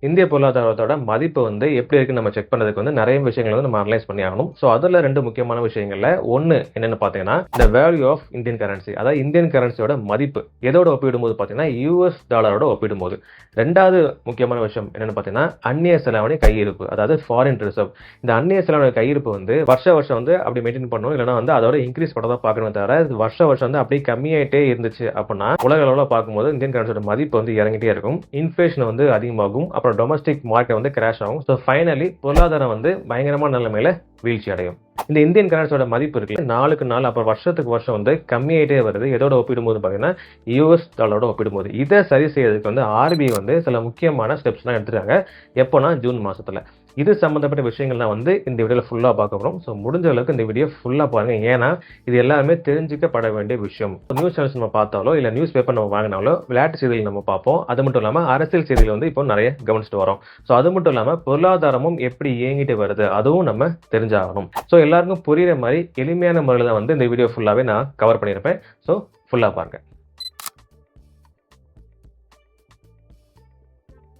இந்திய பொருளாதாரத்தோட மதிப்பு வந்து எப்படி இருக்குன்னு நம்ம செக் பண்றதுக்கு வந்து நிறைய விஷயங்களை வந்து நம்ம அனலைஸ் பண்ணி ஆகணும். ஸோ அதில் 2 முக்கியமான விஷயங்கள்ல ஒன்று என்னன்னு பார்த்தீங்கன்னா இந்த வேல்யூ ஆஃப் இந்தியன் கரன்சி, அதாவது இந்தியன் கரன்சியோட மதிப்பு எதோட ஒப்பிடும்போது பார்த்தீங்கன்னா யூஎஸ் டாலரோட ஒப்பிடும்போது. 2வது முக்கியமான விஷயம் என்னன்னு பார்த்தீங்கன்னா அந்நிய செலாவணி கையிருப்பு, அதாவது ஃபாரின் ரிசர்வ். இந்த அந்நிய செலாவணி கையிருப்பு வந்து வருஷம் வந்து அப்படி மெயின்டைன் பண்ணணும், இல்லைன்னா வந்து அதோட இன்க்ரீஸ் பண்ணதான் பார்க்கணுமே தவிர வருஷம் வந்து அப்படியே கம்மியாயிட்டே இருந்துச்சு அப்படின்னா உலக அளவில் பார்க்கும்போது இந்தியன் கரன்சியோட மதிப்பு வந்து இறங்கிட்டே இருக்கும், இன்ஃபிளேஷன் வந்து அதிகமாகும், அப்புறம் டொமஸ்டிக் மார்க்கெட் வந்து கிராஷ் ஆகும். ஸோ ஃபைனலி பொருளாதாரம் வந்து பயங்கரமான நிலைமையில வீழ்ச்சி அடையும். இந்த இந்தியன் கரன்சியோட மதிப்பு இருக்கு நாளுக்கு நாள் அப்புறம் வருஷத்துக்கு வருஷம் வந்து கம்மியாயிட்டே வருது. எதோட ஒப்பிடும்போது பார்த்தீங்கன்னா யூஎஸ் டாலரோட ஒப்பிடும்போது. இதை சரி செய்யறதுக்கு வந்து ஆர்பிஐ வந்து சில முக்கியமான ஸ்டெப்ஸ்லாம் எடுத்துட்டாங்க. எப்போனா ஜூன் மாசத்துல. இது சம்பந்தப்பட்ட விஷயங்கள்லாம் வந்து இந்த வீடியோல ஃபுல்லா பார்க்க போறோம். ஸோ முடிஞ்ச அளவுக்கு இந்த வீடியோ ஃபுல்லா பாருங்க. ஏன்னா இது எல்லாமே தெரிஞ்சுக்கப்பட வேண்டிய விஷயம். நியூஸ் சேனல்ஸ் நம்ம பார்த்தாலோ இல்ல நியூஸ் பேப்பர் நம்ம வாங்கினாலோ விளையாட்டு செய்திகள் நம்ம பார்ப்போம். அது மட்டும் இல்லாம அரசியல் செய்திகள் வந்து இப்போ நிறைய கவனிச்சுட்டு வரோம். ஸோ அது மட்டும் இல்லாம பொருளாதாரமும் எப்படி இயங்கிட்டு வருது அதுவும் நம்ம தெரிஞ்சாகணும். ஸோ எல்லாருக்கும் புரியுற மாதிரி எளிமையான முறையில் தான் வந்து இந்த வீடியோ ஃபுல்லாவே நான் கவர் பண்ணியிருப்பேன். ஸோ ஃபுல்லா பாருங்க.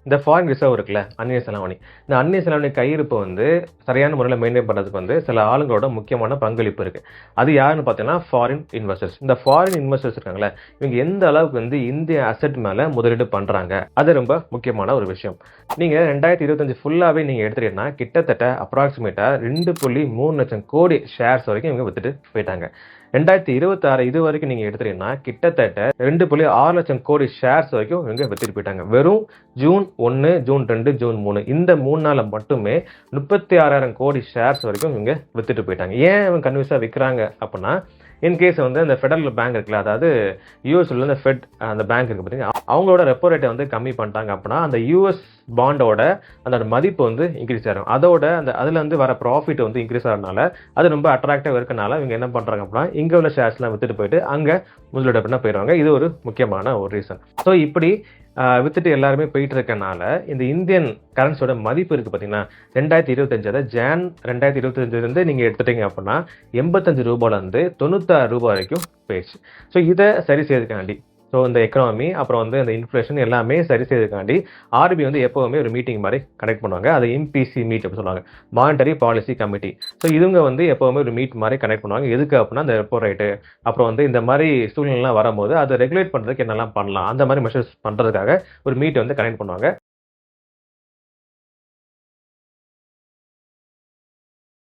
இந்த ஃபாரின் ரிசர்வ் இருக்குல்ல, அந்நிய செலாவணி. இந்த அந்நிய செலாவணி கையிருப்பு வந்து சரியான முறையில் மெயின்டைன் பண்ணுறதுக்கு வந்து சில ஆளுங்களோட முக்கியமான பங்களிப்பு இருக்கு. அது யாருன்னு பார்த்தீங்கன்னா ஃபாரின் இன்வெஸ்டர்ஸ். இந்த ஃபாரின் இன்வெஸ்டர்ஸ் இருக்காங்களே, இவங்க எந்த அளவுக்கு வந்து இந்திய அசெட் மேல முதலீடு பண்றாங்க, அது ரொம்ப முக்கியமான ஒரு விஷயம். நீங்க 2025 ஃபுல்லாவே நீங்க எடுத்துட்டீங்கன்னா கிட்டத்தட்ட அப்ராக்சிமேட்டா 2.3 லட்சம் கோடி ஷேர்ஸ் வரைக்கும் இவங்க வித்துட்டு போயிட்டாங்க. 2026 இது வரைக்கும் நீங்க எடுத்துட்டீங்கன்னா கிட்டத்தட்ட 2.6 லட்சம் கோடி ஷேர்ஸ் வரைக்கும் இவங்க வித்துட்டு போயிட்டாங்க. வெறும் ஜூன் 1, ஜூன் 2, ஜூன் 3 இந்த 3 நாள்ல மட்டுமே 36,000 கோடி ஷேர்ஸ் வரைக்கும் இவங்க வித்துட்டு போயிட்டாங்க. ஏன் இவங்க கன்வியூஸா விற்கிறாங்க அப்படின்னா, இன்கேஸ் வந்து அந்த ஃபெடரல் பேங்க் இருக்குல்ல, அதாவது யூஎஸ்ல இந்த ஃபெட் அந்த பேங்க் இருக்கு பார்த்தீங்கன்னா, அவங்களோட ரெப்போ ரேட்டை வந்து கம்மி பண்ணிட்டாங்க அப்படின்னா அந்த யூஎஸ் பாண்டோட அந்த மதிப்பு வந்து இன்க்ரீஸ் ஆகும். அதோட அந்த அதுல இருந்து வர ப்ராஃபிட் வந்து இன்க்ரீஸ் ஆகிறதுனால அது ரொம்ப அட்ராக்டிவ் இருக்கனால இவங்க என்ன பண்றாங்க அப்படின்னா இங்க உள்ள ஷேர்ஸ்லாம் வித்துட்டு போயிட்டு அங்க முதலீடு பண்ண போயிடுவாங்க. இது ஒரு முக்கியமான ஒரு ரீசன். ஸோ இப்படி வித்துட்டு எல்லாருமே போயிட்டு இருக்கனால இந்த இந்தியன் கரன்சியோட மதிப்பு இருக்கு பார்த்தீங்கன்னா 2025, அதாவது ஜான் 2025 நீங்க எடுத்துட்டீங்க அப்படின்னா 85 ரூபாயில இருந்து 96 ரூபாய் வரைக்கும் போயிடுச்சு. ஸோ இதை சரி செய்யறதுக்காண்டி ஸோ இந்த எக்கனாமி அப்புறம் வந்து இந்த இன்ஃப்ளேஷன் எல்லாமே சரி செய்யறதுக்காண்டி ஆர்பிஐ வந்து எப்போவுமே ஒரு மீட்டிங் மாதிரி கனெக்ட் பண்ணுவாங்க. அதை எம்பிசி மீட் அப்படின்னு சொல்லுவாங்க, மானிட்டரி பாலிசி கமிட்டி. ஸோ இவங்க வந்து எப்போவுமே ஒரு மீட் மாதிரி கனெக்ட் பண்ணுவாங்க. எதுக்கு அப்படின்னா இந்த ரெப்போ ரேட்டு அப்புறம் வந்து இந்த மாதிரி சூழ்நிலைலாம் வரும்போது அதை ரெகுலேட் பண்ணுறதுக்கு என்னெல்லாம் பண்ணலாம் அந்த மாதிரி மெஷர்ஸ் பண்ணுறதுக்காக ஒரு மீட் வந்து கனெக்ட் பண்ணுவாங்க.